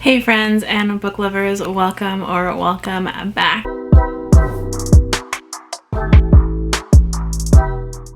Hey friends and book lovers, welcome back.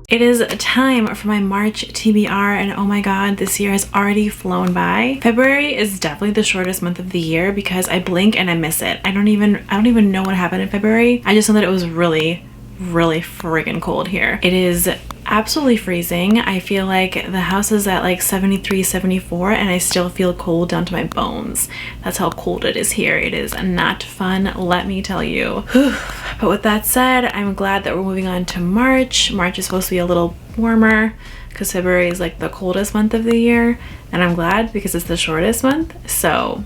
It is time for my March TBR and oh my god, this year has already flown by. February is definitely the shortest month of the year because I blink and I miss it. I don't even know what happened in February. I just know that it was really friggin' cold here. It is absolutely freezing. I feel like the house is at like 73, 74 and I still feel cold down to my bones. That's how cold it is here. It is not fun, let me tell you. But with that said, I'm glad that we're moving on to March. March is supposed to be a little warmer because February is like the coldest month of the year, and I'm glad because it's the shortest month, so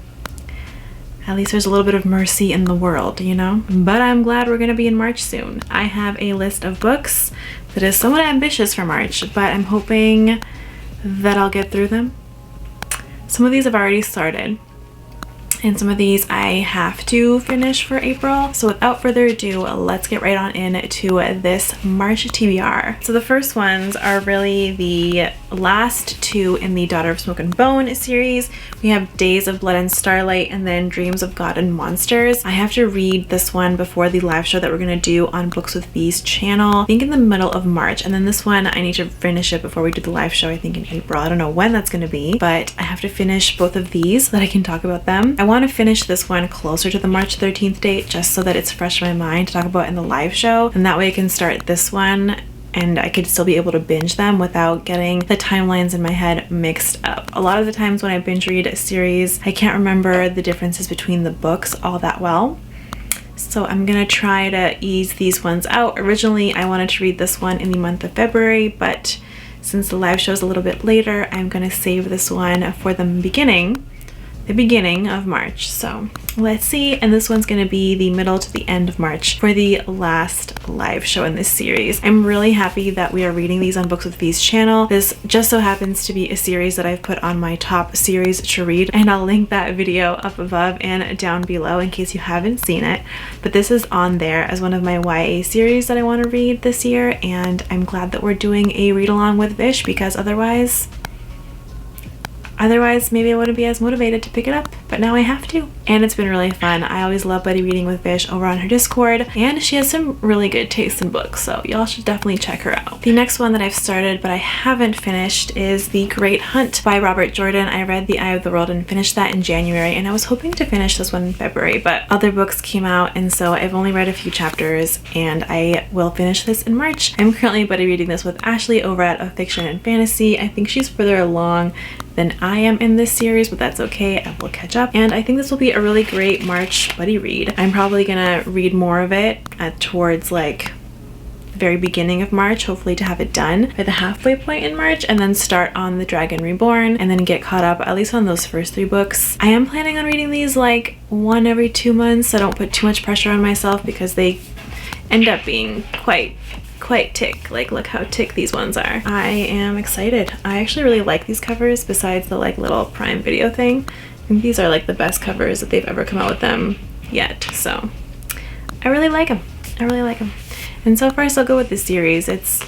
at least there's a little bit of mercy in the world, you know? But I'm glad we're gonna be in March soon. I have a list of books that is somewhat ambitious for March, but I'm hoping that I'll get through them. Some of these I've already started, and some of these I have to finish for April. So without further ado, let's get right on into this March TBR. So the first ones are really the last two in the Daughter of Smoke and Bone series. We have Days of Blood and Starlight and then Dreams of God and Monsters. I have to read this one before the live show that we're gonna do on Books with Bees channel, I think in the middle of March. And then this one, I need to finish it before we do the live show, I think in April. I don't know when that's gonna be, but I have to finish both of these so that I can talk about them. I want to finish this one closer to the March 13th date just so that it's fresh in my mind to talk about in the live show, and that way I can start this one and I could still be able to binge them without getting the timelines in my head mixed up. A lot of the times when I binge read a series, I can't remember the differences between the books all that well. So I'm gonna try to ease these ones out. Originally, I wanted to read this one in the month of February, but since the live show is a little bit later, I'm gonna save this one for the beginning of March. So let's see, and this one's going to be the middle to the end of March for the last live show in this series. I'm really happy that we are reading these on Books with Bees channel. This just so happens to be a series that I've put on my top series to read, and I'll link that video up above and down below in case you haven't seen it. But this is on there as one of my YA series that I want to read this year, and I'm glad that we're doing a read along with Vish because otherwise maybe I wouldn't be as motivated to pick it up, but now I have to. And it's been really fun. I always love buddy reading with Vish over on her Discord, and she has some really good taste in books, so y'all should definitely check her out. The next one that I've started but I haven't finished is The Great Hunt by Robert Jordan. I read The Eye of the World and finished that in January, and I was hoping to finish this one in February, but other books came out, and so I've only read a few chapters, and I will finish this in March. I'm currently buddy reading this with Ashley over at A Fiction and Fantasy. I think she's further along than I am in this series, but that's okay, I will catch up. And I think this will be a really great March buddy read. I'm probably gonna read more of it towards like the very beginning of March, hopefully to have it done by the halfway point in March, and then start on The Dragon Reborn and then get caught up at least on those first 3 books. I am planning on reading these like one every 2 months, so I don't put too much pressure on myself because they end up being quite thick. Like, look how thick these ones are. I am excited. I actually really like these covers besides the like little Prime Video thing. I think these are like the best covers that they've ever come out with them yet, so I really like them. And so far so good with this series. It's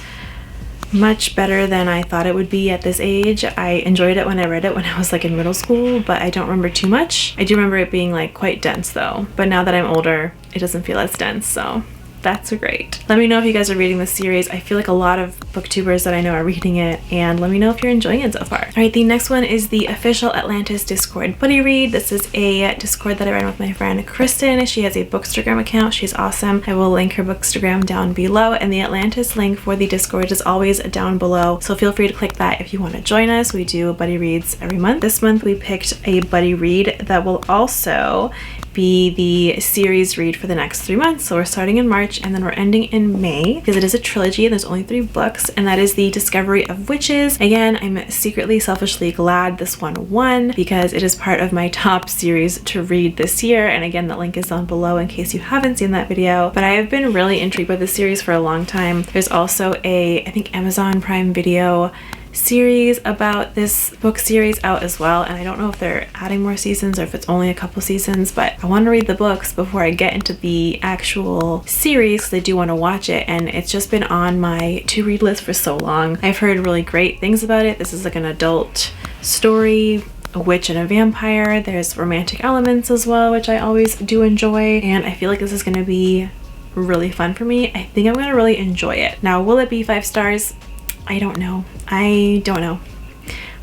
much better than I thought it would be at this age. I enjoyed it when I read it when I was like in middle school, but I don't remember too much. I do remember it being like quite dense though, but now that I'm older it doesn't feel as dense, so that's great. Let me know if you guys are reading this series. I feel like a lot of booktubers that I know are reading it, and let me know if you're enjoying it so far. All right, the next one is the official Atlantis Discord buddy read. This is a Discord that I ran with my friend Kristen. She has a Bookstagram account. She's awesome. I will link her Bookstagram down below, and the Atlantis link for the Discord is always down below, so feel free to click that if you want to join us. We do buddy reads every month. This month we picked a buddy read that will also be the series read for the next 3 months. So we're starting in March and then we're ending in May because it is a trilogy and there's only 3 books, and that is The Discovery of Witches. Again, I'm secretly selfishly glad this one won because it is part of my top series to read this year, and again the link is down below in case you haven't seen that video. But I have been really intrigued by this series for a long time. There's also a, I think, Amazon Prime Video series about this book series out as well, and I don't know if they're adding more seasons or if it's only a couple seasons, but I want to read the books before I get into the actual series because I do want to watch it, and it's just been on my to read list for so long. I've heard really great things about it. This is like an adult story a witch and a vampire. There's romantic elements as well, which I always do enjoy, and I feel like this is going to be really fun for me. I think I'm going to really enjoy it. Now, will it be 5 stars? I don't know.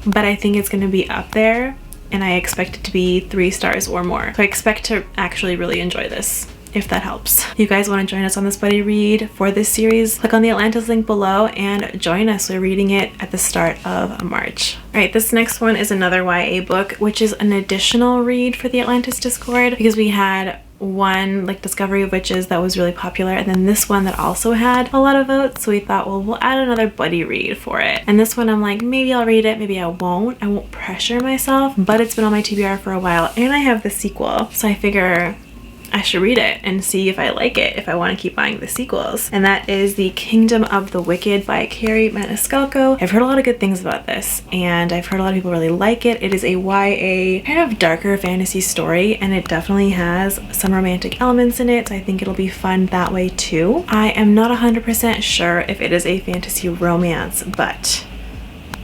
But I think it's going to be up there, and I expect it to be 3 stars or more. So I expect to actually really enjoy this, if that helps. If you guys want to join us on this buddy read for this series, click on the Atlantis link below and join us. We're reading it at the start of March. All right, this next one is another YA book, which is an additional read for the Atlantis Discord, because we had one like Discovery of Witches that was really popular, and then this one that also had a lot of votes, so we thought, well, we'll add another buddy read for it. And this one I'm like, maybe I'll read it, maybe I won't pressure myself, but it's been on my TBR for a while and I have the sequel, so I figure I should read it and see if I like it, if I want to keep buying the sequels. And that is The Kingdom of the Wicked by Carrie Maniscalco. I've heard a lot of good things about this, and I've heard a lot of people really like it. It is a YA kind of darker fantasy story, and it definitely has some romantic elements in it, so I think it'll be fun that way too. I am not 100% sure if it is a fantasy romance, but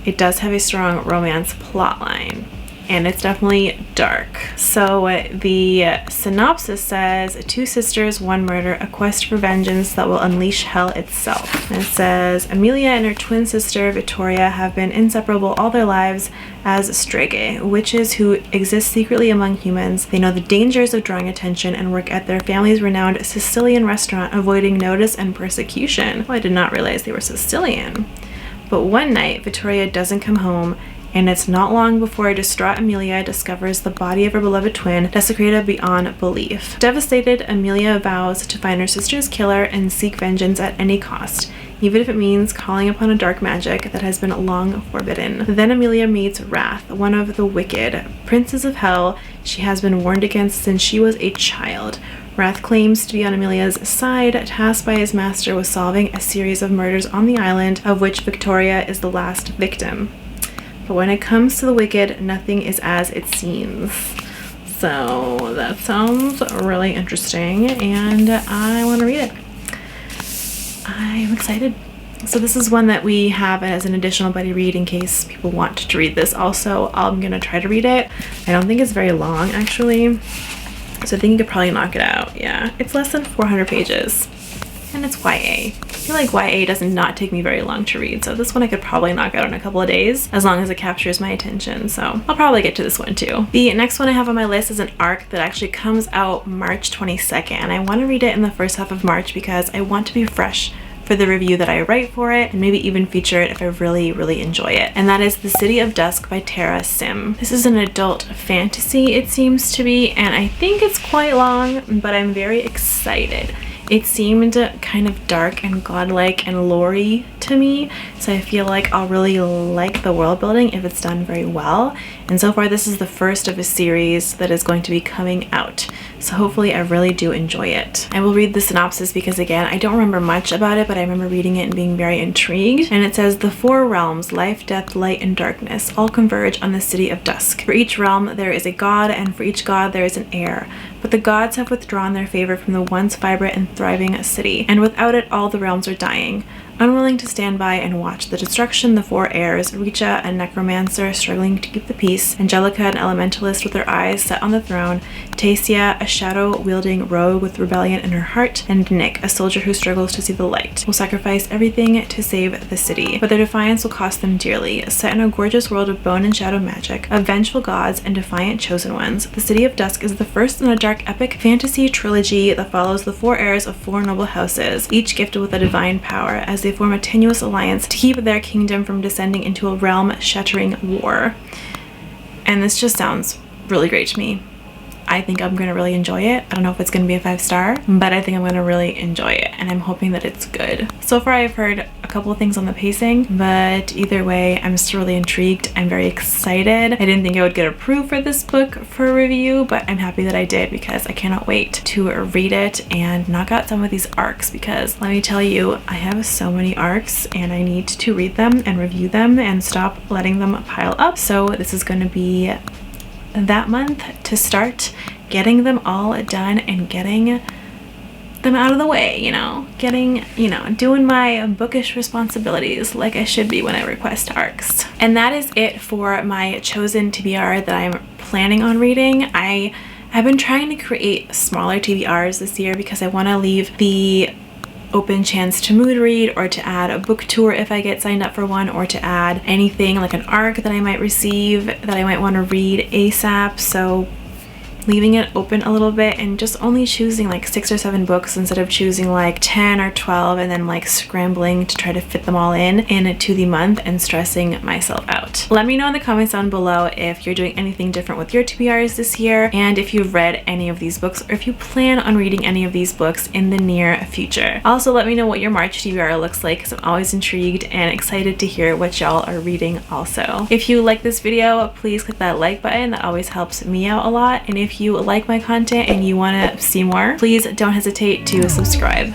it does have a strong romance plotline, and it's definitely dark. So the synopsis says, 2 sisters, 1 murder, a quest for vengeance that will unleash hell itself. And it says, Amelia and her twin sister Victoria have been inseparable all their lives as strege, witches who exist secretly among humans. They know the dangers of drawing attention and work at their family's renowned Sicilian restaurant, avoiding notice and persecution. Oh, I did not realize they were Sicilian. But one night, Victoria doesn't come home, and it's not long before distraught Amelia discovers the body of her beloved twin, desecrated beyond belief. Devastated, Amelia vows to find her sister's killer and seek vengeance at any cost, even if it means calling upon a dark magic that has been long forbidden. Then Amelia meets Wrath, one of the wicked princes of hell she has been warned against since she was a child. Wrath claims to be on Amelia's side, tasked by his master with solving a series of murders on the island, of which Victoria is the last victim. But when it comes to the wicked, nothing is as it seems. So that sounds really interesting, and I want to read it. I'm excited. So this is one that we have as an additional buddy read in case people want to read this. Also, I'm going to try to read it. I don't think it's very long, actually. So I think you could probably knock it out. Yeah, it's less than 400 pages. And it's YA. I feel like YA does not take me very long to read, so this one I could probably knock out in a couple of days as long as it captures my attention, so I'll probably get to this one too. The next one I have on my list is an arc that actually comes out March 22nd, and I want to read it in the first half of March because I want to be fresh for the review that I write for it, and maybe even feature it if I really enjoy it. And that is The City of Dusk by Tara Sim. This is an adult fantasy, it seems to be, and I think it's quite long, but I'm very excited. It seemed kind of dark and godlike and lore-y to me, so I feel like I'll really like the world building if it's done very well. And so far this is the first of a series that is going to be coming out, so hopefully I really do enjoy it. I will read the synopsis because, again, I don't remember much about it, but I remember reading it and being very intrigued. And it says, the 4 realms, life, death, light, and darkness, all converge on the City of Dusk. For each realm there is a god, and for each god there is an heir. But the gods have withdrawn their favor from the once vibrant and thriving city, and without it all the realms are dying. Unwilling to stand by and watch the destruction, the 4 heirs, Richa, a necromancer struggling to keep the peace, Angelica, an elementalist with her eyes set on the throne, Tasia, a shadow-wielding rogue with rebellion in her heart, and Nick, a soldier who struggles to see the light, will sacrifice everything to save the city. But their defiance will cost them dearly. Set in a gorgeous world of bone and shadow magic, of vengeful gods and defiant chosen ones, The City of Dusk is the first in a dark epic fantasy trilogy that follows the 4 heirs of 4 noble houses, each gifted with a divine power, as they form a tenuous alliance to keep their kingdom from descending into a realm-shattering war. And this just sounds really great to me. I think I'm going to really enjoy it. I don't know if it's going to be a 5-star, but I think I'm going to really enjoy it, and I'm hoping that it's good. So far I've heard a couple of things on the pacing, but either way I'm still really intrigued. I'm very excited. I didn't think I would get approved for this book for review, but I'm happy that I did because I cannot wait to read it and knock out some of these arcs, because let me tell you, I have so many arcs and I need to read them and review them and stop letting them pile up. So this is going to be that month to start getting them all done and getting them out of the way, you know, getting, you know, doing my bookish responsibilities like I should be when I request ARCs. And that is it for my chosen TBR that I'm planning on reading. I've been trying to create smaller TBRs this year because I want to leave the open chance to mood read or to add a book tour if I get signed up for one, or to add anything like an ARC that I might receive that I might want to read ASAP. So leaving it open a little bit and just only choosing like 6 or 7 books instead of choosing like 10 or 12 and then like scrambling to try to fit them all into the month and stressing myself out. Let me know in the comments down below if you're doing anything different with your TBRs this year, and if you've read any of these books or if you plan on reading any of these books in the near future. Also, let me know what your March TBR looks like because I'm always intrigued and excited to hear what y'all are reading also. If you like this video, please click that like button. That always helps me out a lot. And if you like my content and you want to see more, please don't hesitate to subscribe.